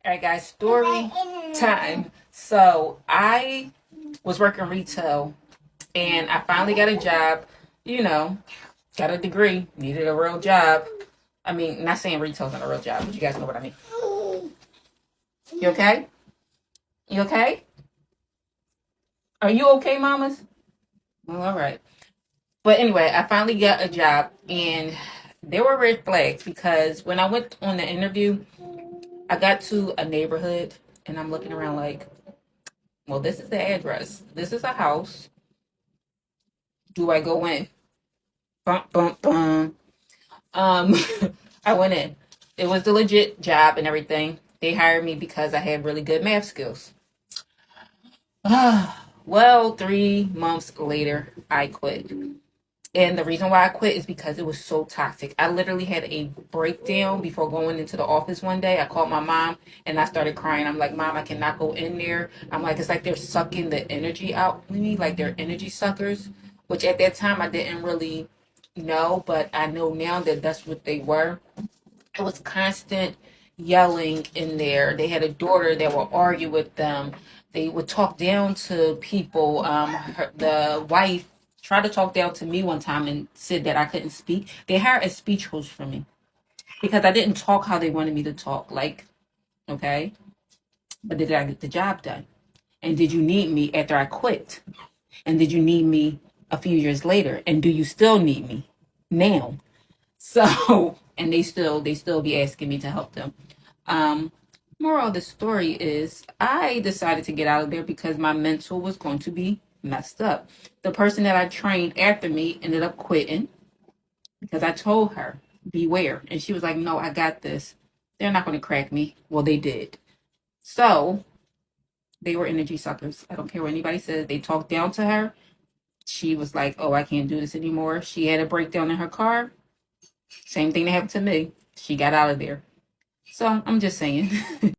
All right, guys, story time. So I was working retail and I finally got a job, you know, got a degree, needed a real job. I mean, not saying retail's not a real job, but you guys know what I mean. You okay? You okay? Are you okay, mamas? Well, all right. But anyway, I finally got a job and there were red flags because when I went on the interview, I got to a neighborhood and I'm looking around like, well, this is the address. This is a house. Do I go in? Bum, bum, bum. Um, I went in. It was the legit job and everything. They hired me because I had really good math skills. Well, 3 months later, I quit. And the reason why I quit is because it was so toxic. I literally had a breakdown before going into the office one day. I called my mom and I started crying. I'm like, Mom, I cannot go in there. I'm like, it's like they're sucking the energy out of me, like they're energy suckers, which at that time I didn't really know, but I know now that that's what they were. It was constant yelling in there. They had a daughter that would argue with them. They would talk down to people. The wife tried to talk down to me one time and said that I couldn't speak. They hired a speech coach for me because I didn't talk how they wanted me to talk. Like, okay, but did I get the job done? And did you need me after I quit? And did you need me a few years later? And do you still need me now? So, and they still be asking me to help them. Um, Moral of the story is I decided to get out of there because my mental was going to be messed up. The person that I trained after me ended up quitting because I told her, beware. And she was like, no, I got this. They're not going to crack me. Well, they did. So they were energy suckers. I don't care what anybody says. They talked down to her. She was like, oh, I can't do this anymore. She had a breakdown in her car. Same thing that happened to me. She got out of there. So I'm just saying.